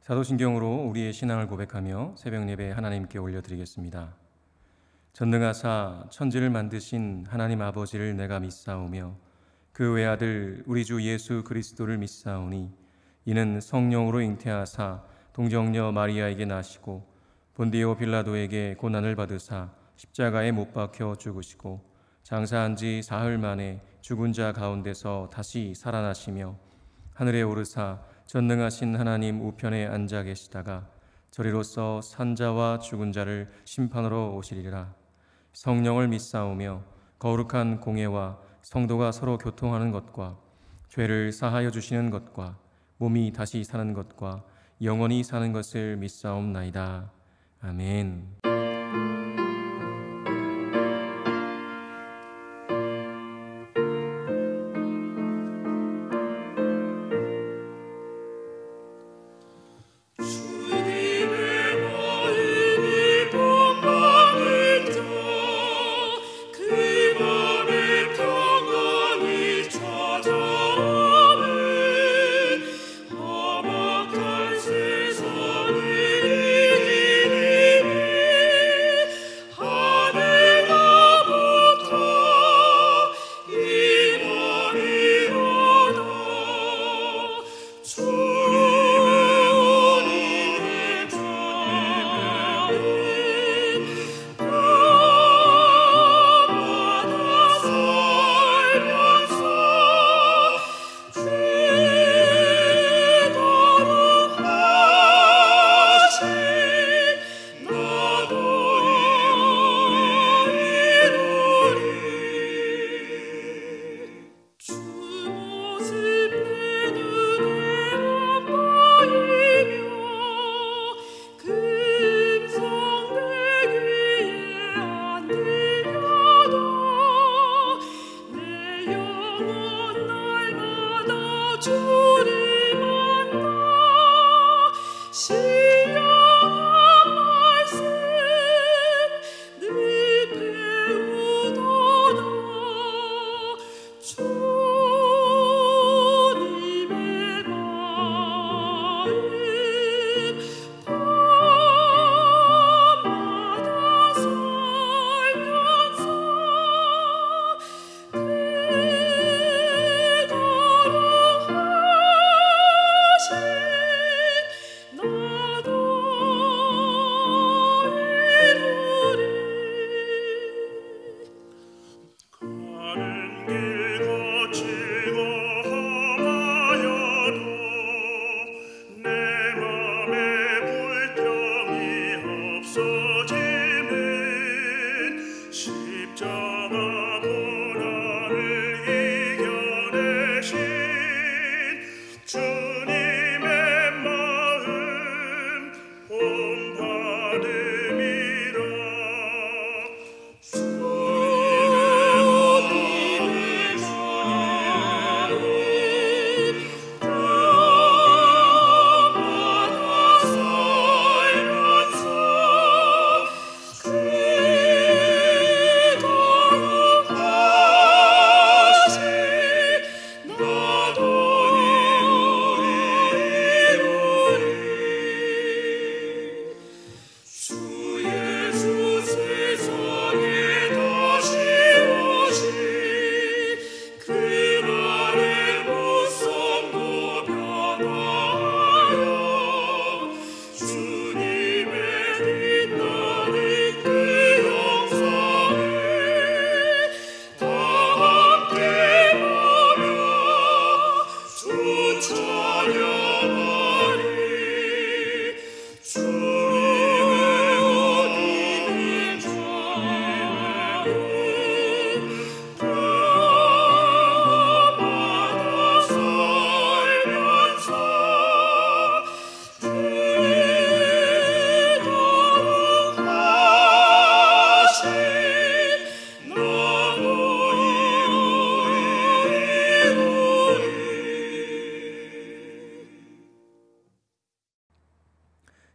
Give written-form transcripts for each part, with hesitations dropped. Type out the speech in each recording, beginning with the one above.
사도신경으로 우리의 신앙을 고백하며 새벽 예배 하나님께 올려드리겠습니다. 전능하사 천지를 만드신 하나님 아버지를 내가 믿사오며 그 외아들 우리 주 예수 그리스도를 믿사오니 이는 성령으로 잉태하사 동정녀 마리아에게 나시고 본디오 빌라도에게 고난을 받으사 십자가에 못 박혀 죽으시고 장사한 지 사흘 만에 죽은 자 가운데서 다시 살아나시며 하늘에 오르사 전능하신 하나님 우편에 앉아 계시다가 저리로서 산자와 죽은 자를 심판으로 오시리라. 성령을 믿사오며 거룩한 공예와 성도가 서로 교통하는 것과 죄를 사하여 주시는 것과 몸이 다시 사는 것과 영원히 사는 것을 믿사옵나이다. 아멘.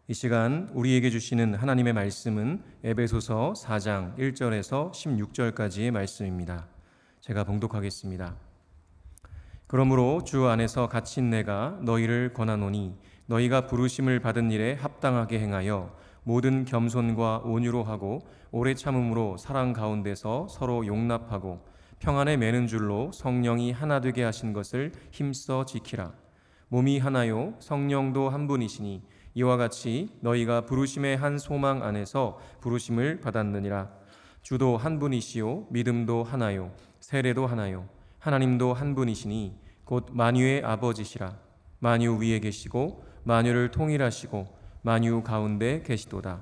이 시간 우리에게 주시는 하나님의 말씀은 에베소서 4장 1절에서 16절까지의 말씀입니다. 제가 봉독하겠습니다. 그러므로 주 안에서 갇힌 내가 너희를 권하노니 너희가 부르심을 받은 일에 합당하게 행하여 모든 겸손과 온유로 하고 오래 참음으로 사랑 가운데서 서로 용납하고 평안에 매는 줄로 성령이 하나 되게 하신 것을 힘써 지키라. 몸이 하나요 성령도 한 분이시니 이와 같이 너희가 부르심의 한 소망 안에서 부르심을 받았느니라. 주도 한 분이시요 믿음도 하나요 세례도 하나요 하나님도 한 분이시니 곧 만유의 아버지시라. 만유 위에 계시고 만유를 통일하시고 만유 가운데 계시도다.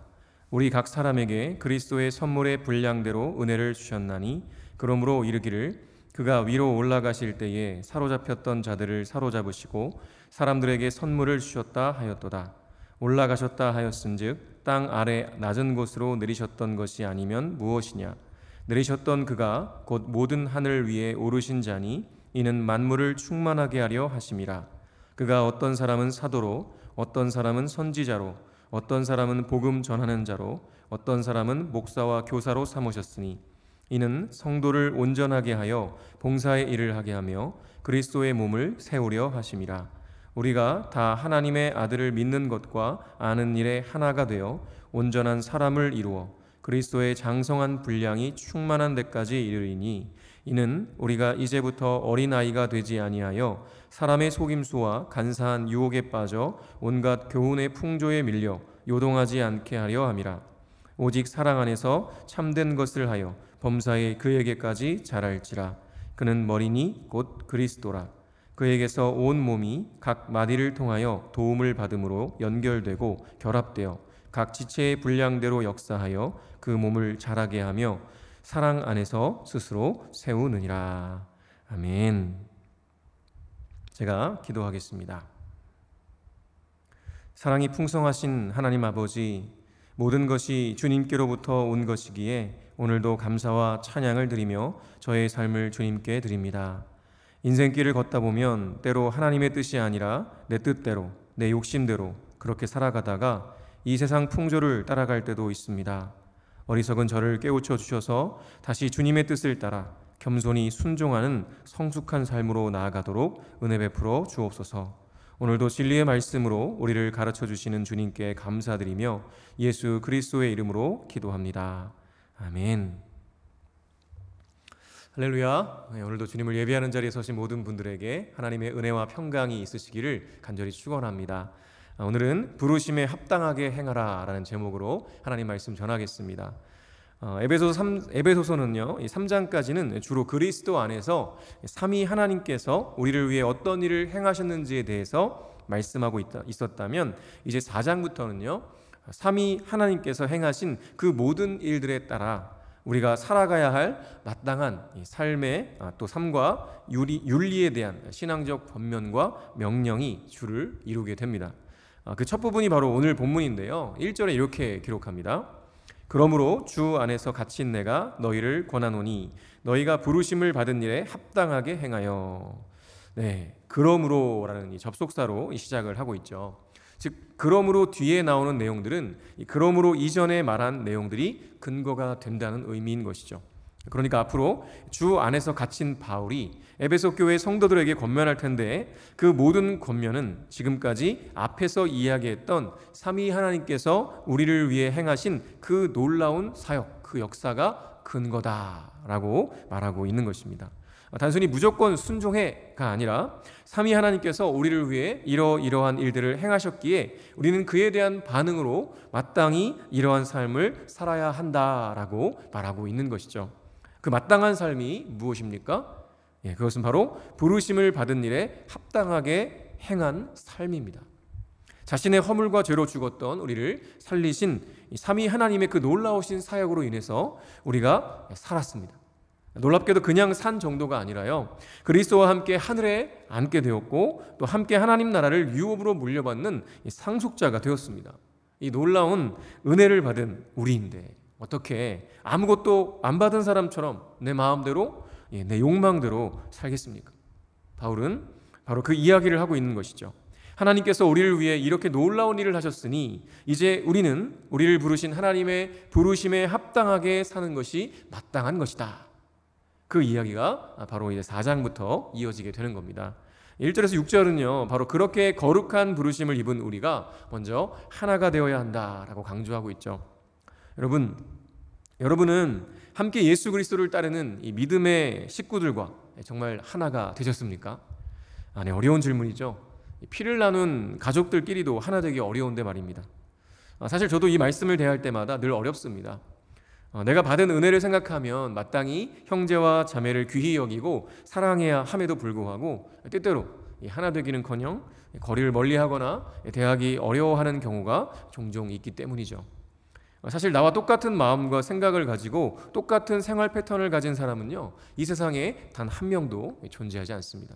우리 각 사람에게 그리스도의 선물의 분량대로 은혜를 주셨나니 그러므로 이르기를 그가 위로 올라가실 때에 사로잡혔던 자들을 사로잡으시고 사람들에게 선물을 주셨다 하였도다. 올라가셨다 하였은즉 땅 아래 낮은 곳으로 내리셨던 것이 아니면 무엇이냐. 내리셨던 그가 곧 모든 하늘 위에 오르신 자니 이는 만물을 충만하게 하려 하심이라. 그가 어떤 사람은 사도로 어떤 사람은 선지자로 어떤 사람은 복음 전하는 자로 어떤 사람은 목사와 교사로 삼으셨으니 이는 성도를 온전하게 하여 봉사의 일을 하게 하며 그리스도의 몸을 세우려 하심이라. 우리가 다 하나님의 아들을 믿는 것과 아는 일에 하나가 되어 온전한 사람을 이루어 그리스도의 장성한 분량이 충만한 데까지 이르리니 이는 우리가 이제부터 어린아이가 되지 아니하여 사람의 속임수와 간사한 유혹에 빠져 온갖 교훈의 풍조에 밀려 요동하지 않게 하려 함이라. 오직 사랑 안에서 참된 것을 하여 범사에 그에게까지 자랄지라. 그는 머리니 곧 그리스도라. 그에게서 온 몸이 각 마디를 통하여 도움을 받음으로 연결되고 결합되어 각 지체의 분량대로 역사하여 그 몸을 자라게 하며 사랑 안에서 스스로 세우느니라. 아멘. 제가 기도하겠습니다. 사랑이 풍성하신 하나님 아버지, 모든 것이 주님께로부터 온 것이기에 오늘도 감사와 찬양을 드리며 저의 삶을 주님께 드립니다. 인생길을 걷다 보면 때로 하나님의 뜻이 아니라 내 뜻대로, 내 욕심대로 그렇게 살아가다가 이 세상 풍조를 따라갈 때도 있습니다. 어리석은 저를 깨우쳐 주셔서 다시 주님의 뜻을 따라 겸손히 순종하는 성숙한 삶으로 나아가도록 은혜 베풀어 주옵소서. 오늘도 진리의 말씀으로 우리를 가르쳐 주시는 주님께 감사드리며 예수 그리스도의 이름으로 기도합니다. 아멘. 할렐루야. 오늘도 주님을 예배하는 자리에 서신 모든 분들에게 하나님의 은혜와 평강이 있으시기를 간절히 축원합니다. 오늘은 부르심에 합당하게 행하라 라는 제목으로 하나님 말씀 전하겠습니다. 에베소서는요, 3장까지는 주로 그리스도 안에서 삼위 하나님께서 우리를 위해 어떤 일을 행하셨는지에 대해서 말씀하고 있었다면 이제 4장부터는요, 삼위 하나님께서 행하신 그 모든 일들에 따라 우리가 살아가야 할 마땅한 삶의 또 삶과 윤리에 대한 신앙적 권면과 명령이 주를 이루게 됩니다. 그 첫 부분이 바로 오늘 본문인데요. 1절에 이렇게 기록합니다. 그러므로 주 안에서 갇힌 내가 너희를 권하노니 너희가 부르심을 받은 일에 합당하게 행하여. 네, 그러므로라는 이 접속사로 시작을 하고 있죠. 즉 그러므로 뒤에 나오는 내용들은 그러므로 이전에 말한 내용들이 근거가 된다는 의미인 것이죠. 그러니까 앞으로 주 안에서 갇힌 바울이 에베소 교회 성도들에게 권면할 텐데 그 모든 권면은 지금까지 앞에서 이야기했던 삼위 하나님께서 우리를 위해 행하신 그 놀라운 사역, 그 역사가 근거다라고 말하고 있는 것입니다. 단순히 무조건 순종해가 아니라 삼위 하나님께서 우리를 위해 이러한 일들을 행하셨기에 우리는 그에 대한 반응으로 마땅히 이러한 삶을 살아야 한다라고 말하고 있는 것이죠. 그 마땅한 삶이 무엇입니까? 그것은 바로 부르심을 받은 일에 합당하게 행한 삶입니다. 자신의 허물과 죄로 죽었던 우리를 살리신 삼위 하나님의 그 놀라우신 사역으로 인해서 우리가 살았습니다. 놀랍게도 그냥 산 정도가 아니라요, 그리스도와 함께 하늘에 앉게 되었고 또 함께 하나님 나라를 유업으로 물려받는 상속자가 되었습니다. 이 놀라운 은혜를 받은 우리인데 어떻게 아무것도 안 받은 사람처럼 내 마음대로, 내 욕망대로 살겠습니까? 바울은 바로 그 이야기를 하고 있는 것이죠. 하나님께서 우리를 위해 이렇게 놀라운 일을 하셨으니 이제 우리는 우리를 부르신 하나님의 부르심에 합당하게 사는 것이 마땅한 것이다. 그 이야기가 바로 이제 4장부터 이어지게 되는 겁니다. 1절에서 6절은요 바로 그렇게 거룩한 부르심을 입은 우리가 먼저 하나가 되어야 한다라고 강조하고 있죠. 여러분은 함께 예수 그리스도를 따르는 이 믿음의 식구들과 정말 하나가 되셨습니까? 네, 어려운 질문이죠. 피를 나눈 가족들끼리도 하나 되기 어려운데 말입니다. 사실 저도 이 말씀을 대할 때마다 늘 어렵습니다. 내가 받은 은혜를 생각하면 마땅히 형제와 자매를 귀히 여기고 사랑해야 함에도 불구하고 때때로 하나 되기는커녕 거리를 멀리하거나 대하기 어려워하는 경우가 종종 있기 때문이죠. 사실 나와 똑같은 마음과 생각을 가지고 똑같은 생활 패턴을 가진 사람은요 이 세상에 단 한 명도 존재하지 않습니다.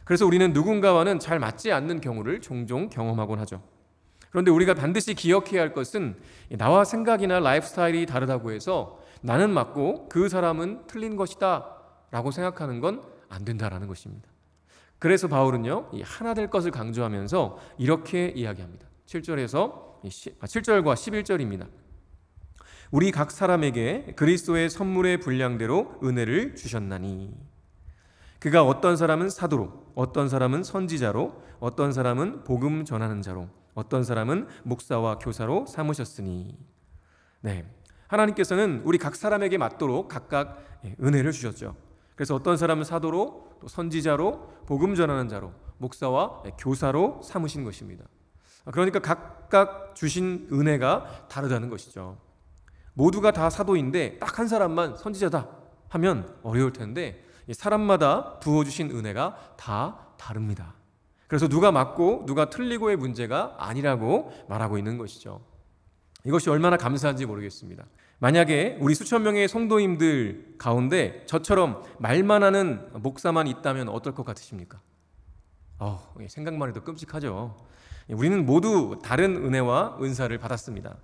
그래서 우리는 누군가와는 잘 맞지 않는 경우를 종종 경험하곤 하죠. 그런데 우리가 반드시 기억해야 할 것은 나와 생각이나 라이프 스타일이 다르다고 해서 나는 맞고 그 사람은 틀린 것이다 라고 생각하는 건 안 된다라는 것입니다. 그래서 바울은요 이 하나 될 것을 강조하면서 이렇게 이야기합니다. 7절과 11절입니다. 우리 각 사람에게 그리스도의 선물의 분량대로 은혜를 주셨나니 그가 어떤 사람은 사도로, 어떤 사람은 선지자로, 어떤 사람은 복음 전하는 자로, 어떤 사람은 목사와 교사로 삼으셨으니. 네, 하나님께서는 우리 각 사람에게 맞도록 각각 은혜를 주셨죠. 그래서 어떤 사람은 사도로, 또 선지자로, 복음 전하는 자로, 목사와 교사로 삼으신 것입니다. 그러니까 각각 주신 은혜가 다르다는 것이죠. 모두가 다 사도인데 딱 한 사람만 선지자다 하면 어려울 텐데 사람마다 부어주신 은혜가 다 다릅니다. 그래서 누가 맞고 누가 틀리고의 문제가 아니라고 말하고 있는 것이죠. 이것이 얼마나 감사한지 모르겠습니다. 만약에 우리 수천 명의 성도님들 가운데 저처럼 말만 하는 목사만 있다면 어떨 것 같으십니까? 생각만 해도 끔찍하죠. 우리는 모두 다른 은혜와 은사를 받았습니다.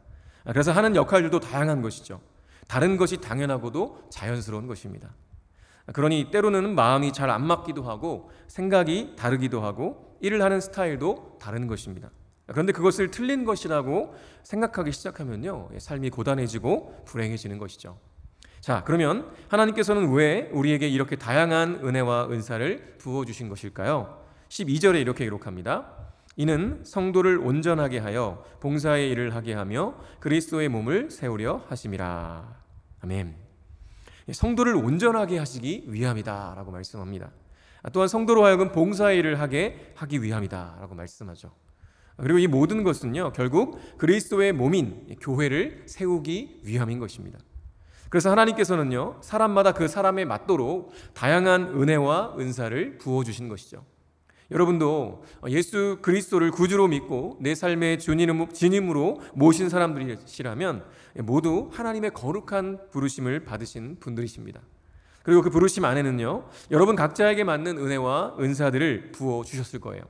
그래서 하는 역할들도 다양한 것이죠. 다른 것이 당연하고도 자연스러운 것입니다. 그러니 때로는 마음이 잘 안 맞기도 하고 생각이 다르기도 하고 일을 하는 스타일도 다른 것입니다. 그런데 그것을 틀린 것이라고 생각하기 시작하면요 삶이 고단해지고 불행해지는 것이죠. 자, 그러면 하나님께서는 왜 우리에게 이렇게 다양한 은혜와 은사를 부어주신 것일까요? 12절에 이렇게 기록합니다. 이는 성도를 온전하게 하여 봉사의 일을 하게 하며 그리스도의 몸을 세우려 하심이라. 아멘. 성도를 온전하게 하시기 위함이다 라고 말씀합니다. 또한 성도로 하여금 봉사의 일을 하기 위함이다 라고 말씀하죠. 그리고 이 모든 것은요 결국 그리스도의 몸인 교회를 세우기 위함인 것입니다. 그래서 하나님께서는요 사람마다 그 사람에 맞도록 다양한 은혜와 은사를 부어주신 것이죠. 여러분도 예수 그리스도를 구주로 믿고 내 삶의 주님으로 모신 사람들이시라면 모두 하나님의 거룩한 부르심을 받으신 분들이십니다. 그리고 그 부르심 안에는요 여러분 각자에게 맞는 은혜와 은사들을 부어주셨을 거예요.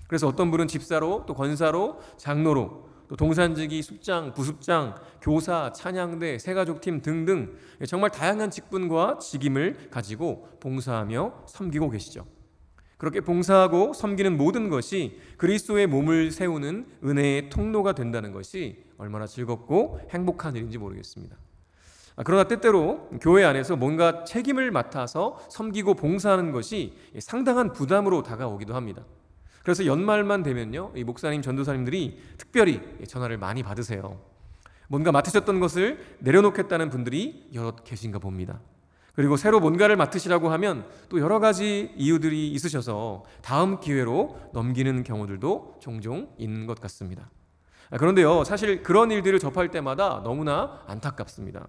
그래서 어떤 분은 집사로, 또 권사로, 장로로, 또 동산지기, 숙장, 부숙장, 교사, 찬양대, 새가족팀 등등 정말 다양한 직분과 직임을 가지고 봉사하며 섬기고 계시죠. 그렇게 봉사하고 섬기는 모든 것이 그리스도의 몸을 세우는 은혜의 통로가 된다는 것이 얼마나 즐겁고 행복한 일인지 모르겠습니다. 그러나 때때로 교회 안에서 뭔가 책임을 맡아서 섬기고 봉사하는 것이 상당한 부담으로 다가오기도 합니다. 그래서 연말만 되면요 이 목사님, 전도사님들이 특별히 전화를 많이 받으세요. 뭔가 맡으셨던 것을 내려놓겠다는 분들이 여럿 계신가 봅니다. 그리고 새로 뭔가를 맡으시라고 하면 또 여러 가지 이유들이 있으셔서 다음 기회로 넘기는 경우들도 종종 있는 것 같습니다. 그런데요 사실 그런 일들을 접할 때마다 너무나 안타깝습니다.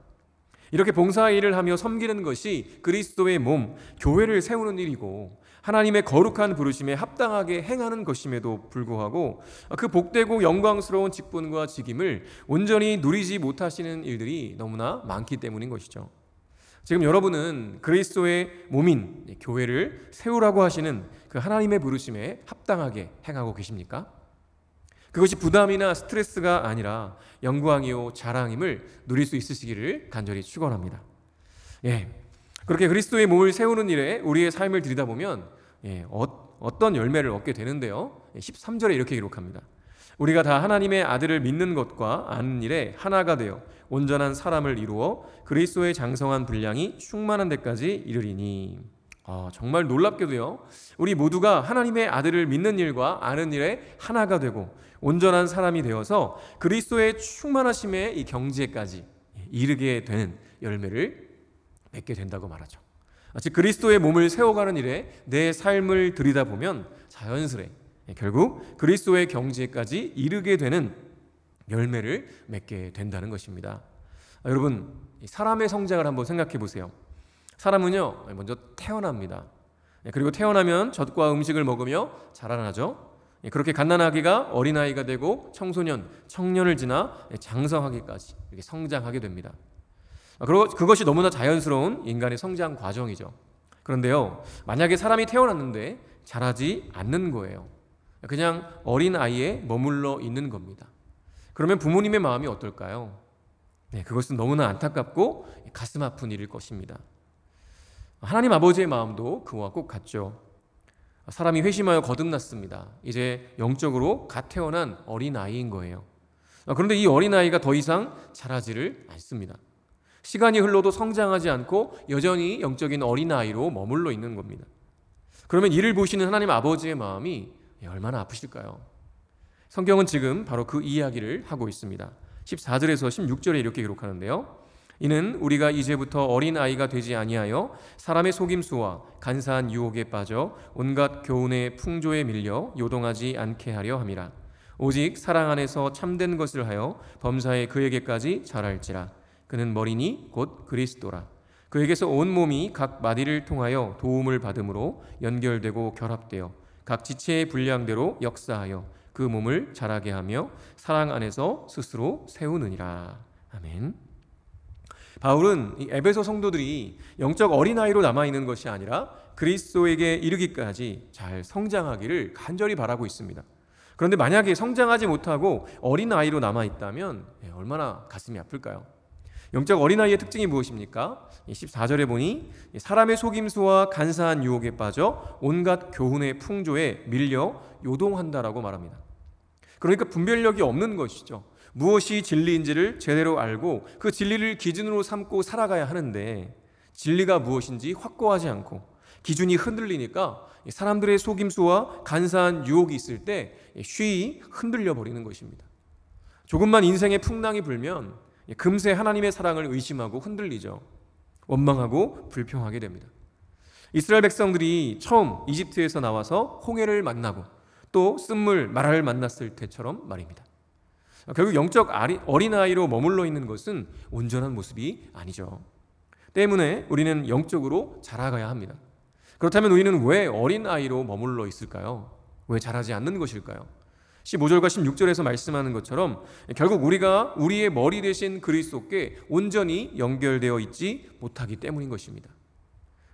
이렇게 봉사의 일을 하며 섬기는 것이 그리스도의 몸, 교회를 세우는 일이고 하나님의 거룩한 부르심에 합당하게 행하는 것임에도 불구하고 그 복되고 영광스러운 직분과 직임을 온전히 누리지 못하시는 일들이 너무나 많기 때문인 것이죠. 지금 여러분은 그리스도의 몸인 교회를 세우라고 하시는 그 하나님의 부르심에 합당하게 행하고 계십니까? 그것이 부담이나 스트레스가 아니라 영광이요 자랑임을 누릴 수 있으시기를 간절히 축원합니다. 그렇게 그리스도의 몸을 세우는 일에 우리의 삶을 들이다보면 어떤 열매를 얻게 되는데요 13절에 이렇게 기록합니다. 우리가 다 하나님의 아들을 믿는 것과 아는 일에 하나가 되어 온전한 사람을 이루어 그리스도의 장성한 분량이 충만한 데까지 이르리니. 정말 놀랍게도요, 우리 모두가 하나님의 아들을 믿는 일과 아는 일에 하나가 되고 온전한 사람이 되어서 그리스도의 충만하심의 이 경지에까지 이르게 되는 열매를 맺게 된다고 말하죠. 즉 그리스도의 몸을 세워가는 일에 내 삶을 들이다보면 자연스레 결국 그리스도의 경지에까지 이르게 되는 열매를 맺게 된다는 것입니다. 여러분, 사람의 성장을 한번 생각해 보세요. 사람은요, 먼저 태어납니다. 그리고 태어나면 젖과 음식을 먹으며 자라나죠. 그렇게 갓난아기가 어린아이가 되고 청소년, 청년을 지나 장성하기까지 이렇게 성장하게 됩니다. 그리고 그것이 너무나 자연스러운 인간의 성장 과정이죠. 그런데요, 만약에 사람이 태어났는데 자라지 않는 거예요. 그냥 어린아이에 머물러 있는 겁니다. 그러면 부모님의 마음이 어떨까요? 그것은 너무나 안타깝고 가슴 아픈 일일 것입니다. 하나님 아버지의 마음도 그와 꼭 같죠. 사람이 회심하여 거듭났습니다. 이제 영적으로 갓 태어난 어린아이인 거예요. 그런데 이 어린아이가 더 이상 자라지를 않습니다. 시간이 흘러도 성장하지 않고 여전히 영적인 어린아이로 머물러 있는 겁니다. 그러면 이를 보시는 하나님 아버지의 마음이 얼마나 아프실까요? 성경은 지금 바로 그 이야기를 하고 있습니다. 14절에서 16절에 이렇게 기록하는데요. 이는 우리가 이제부터 어린아이가 되지 아니하여 사람의 속임수와 간사한 유혹에 빠져 온갖 교훈의 풍조에 밀려 요동하지 않게 하려 함이라. 오직 사랑 안에서 참된 것을 하여 범사에 그에게까지 자랄지라. 그는 머리니 곧 그리스도라. 그에게서 온 몸이 각 마디를 통하여 도움을 받음으로 연결되고 결합되어 각 지체의 분량대로 역사하여 그 몸을 자라게 하며 사랑 안에서 스스로 세우느니라. 아멘. 바울은 이 에베소 성도들이 영적 어린아이로 남아있는 것이 아니라 그리스도에게 이르기까지 잘 성장하기를 간절히 바라고 있습니다. 그런데 만약에 성장하지 못하고 어린아이로 남아있다면 얼마나 가슴이 아플까요? 영적 어린아이의 특징이 무엇입니까? 14절에 보니 사람의 속임수와 간사한 유혹에 빠져 온갖 교훈의 풍조에 밀려 요동한다라고 말합니다. 그러니까 분별력이 없는 것이죠. 무엇이 진리인지를 제대로 알고 그 진리를 기준으로 삼고 살아가야 하는데 진리가 무엇인지 확고하지 않고 기준이 흔들리니까 사람들의 속임수와 간사한 유혹이 있을 때 쉬이 흔들려 버리는 것입니다. 조금만 인생의 풍랑이 불면 금세 하나님의 사랑을 의심하고 흔들리죠. 원망하고 불평하게 됩니다. 이스라엘 백성들이 처음 이집트에서 나와서 홍해를 만나고 또 쓴물 마라를 만났을 때처럼 말입니다. 결국 영적 어린아이로 머물러 있는 것은 온전한 모습이 아니죠. 때문에 우리는 영적으로 자라가야 합니다. 그렇다면 우리는 왜 어린아이로 머물러 있을까요? 왜 자라지 않는 것일까요? 15절과 16절에서 말씀하는 것처럼 결국 우리가 우리의 머리 대신 그리스도께 온전히 연결되어 있지 못하기 때문인 것입니다.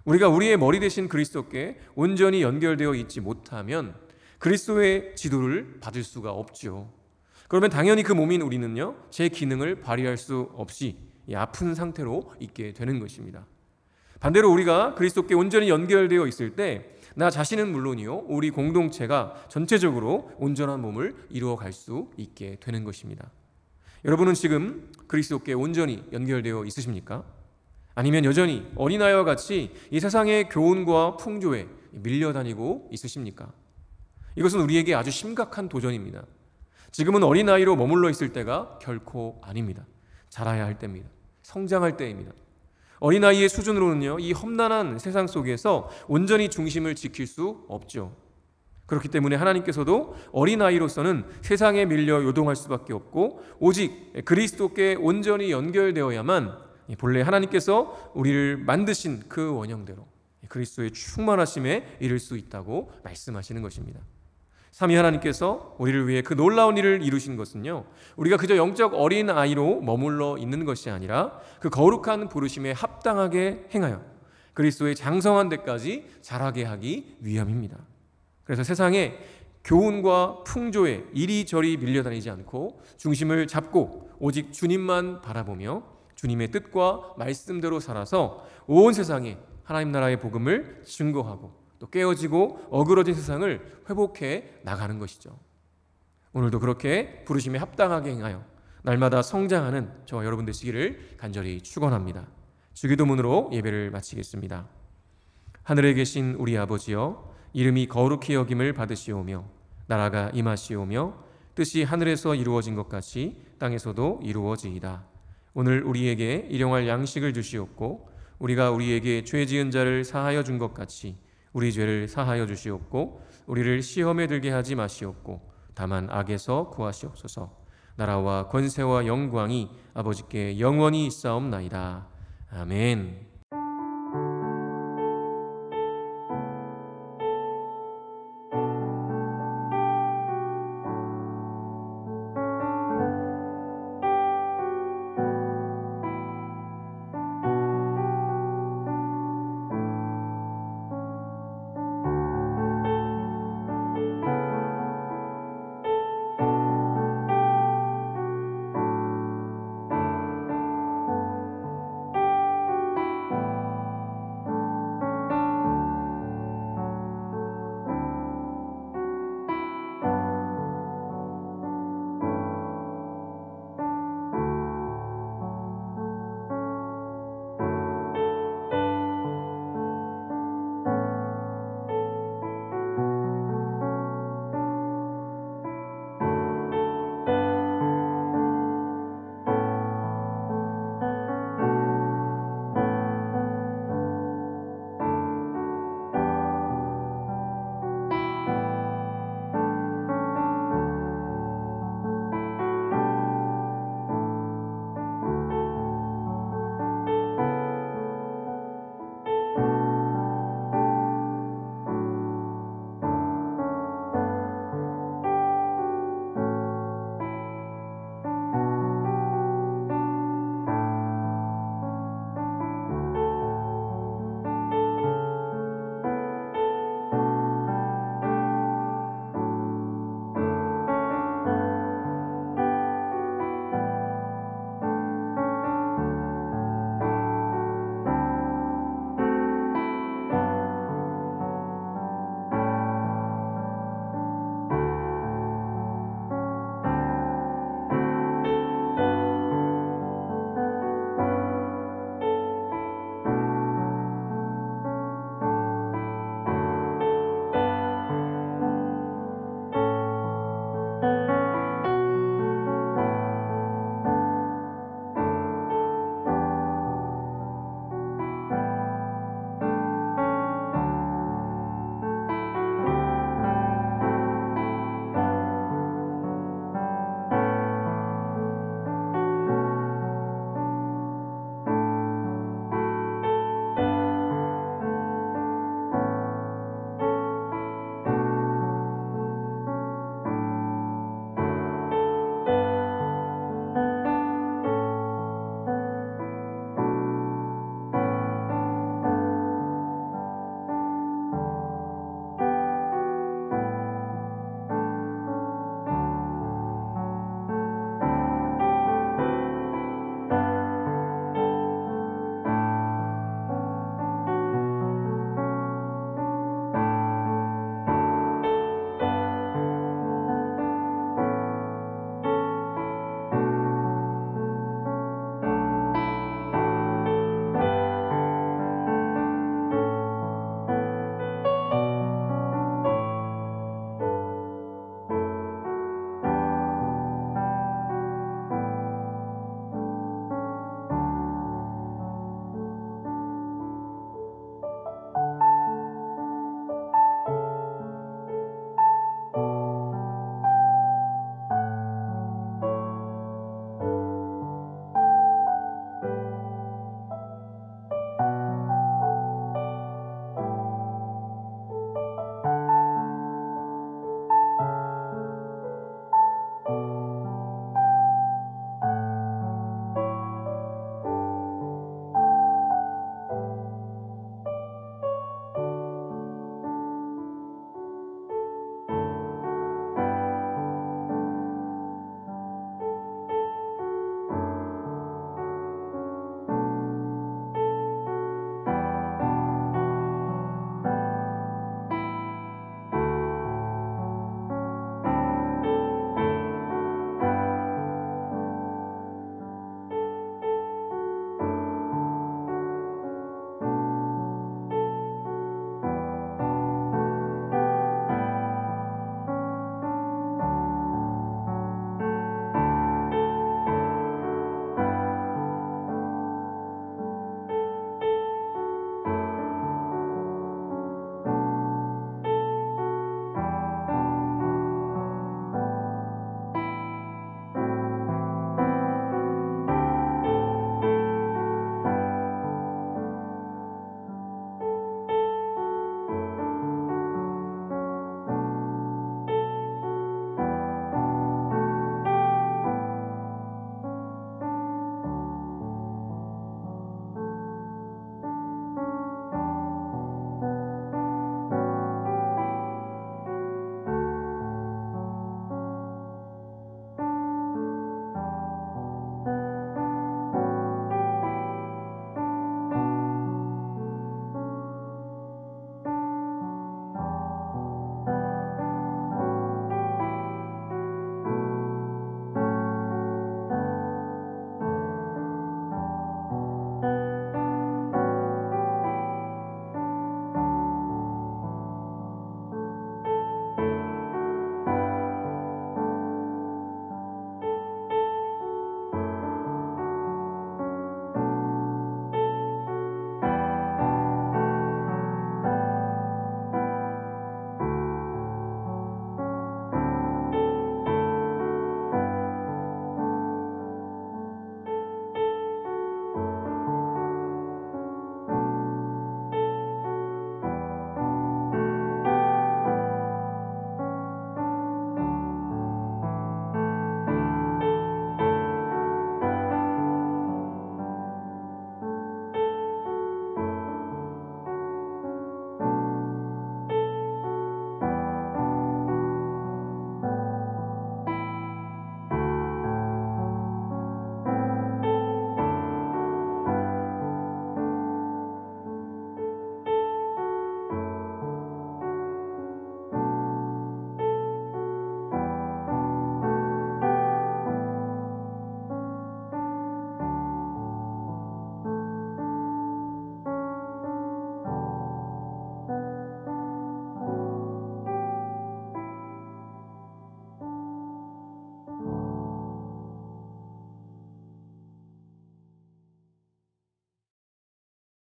우리가 우리의 머리 대신 그리스도께 온전히 연결되어 있지 못하면 그리스도의 지도를 받을 수가 없죠. 그러면 당연히 그 몸인 우리는요, 제 기능을 발휘할 수 없이 아픈 상태로 있게 되는 것입니다. 반대로 우리가 그리스도께 온전히 연결되어 있을 때 나 자신은 물론이요, 우리 공동체가 전체적으로 온전한 몸을 이루어갈 수 있게 되는 것입니다. 여러분은 지금 그리스도께 온전히 연결되어 있으십니까? 아니면 여전히 어린아이와 같이 이 세상의 교훈과 풍조에 밀려다니고 있으십니까? 이것은 우리에게 아주 심각한 도전입니다. 지금은 어린아이로 머물러 있을 때가 결코 아닙니다. 자라야 할 때입니다. 성장할 때입니다. 어린아이의 수준으로는요, 이 험난한 세상 속에서 온전히 중심을 지킬 수 없죠. 그렇기 때문에 하나님께서도 어린아이로서는 세상에 밀려 요동할 수밖에 없고 오직 그리스도께 온전히 연결되어야만 본래 하나님께서 우리를 만드신 그 원형대로 그리스도의 충만하심에 이를 수 있다고 말씀하시는 것입니다. 삼위 하나님께서 우리를 위해 그 놀라운 일을 이루신 것은요, 우리가 그저 영적 어린아이로 머물러 있는 것이 아니라 그 거룩한 부르심에 합당하게 행하여 그리스도의 장성한 데까지 자라게 하기 위함입니다. 그래서 세상에 교훈과 풍조에 이리저리 밀려다니지 않고 중심을 잡고 오직 주님만 바라보며 주님의 뜻과 말씀대로 살아서 온 세상에 하나님 나라의 복음을 증거하고 또 깨어지고 어그러진 세상을 회복해 나가는 것이죠. 오늘도 그렇게 부르심에 합당하게 행하여 날마다 성장하는 저와 여러분 되시기를 간절히 축원합니다. 주기도문으로 예배를 마치겠습니다. 하늘에 계신 우리 아버지여, 이름이 거룩히 여김을 받으시오며 나라가 임하시오며 뜻이 하늘에서 이루어진 것 같이 땅에서도 이루어지이다. 오늘 우리에게 일용할 양식을 주시옵고 우리가 우리에게 죄 지은 자를 사하여 준 것 같이 우리 죄를 사하여 주시옵고 우리를 시험에 들게 하지 마시옵고 다만 악에서 구하시옵소서. 나라와 권세와 영광이 아버지께 영원히 있사옵나이다. 아멘.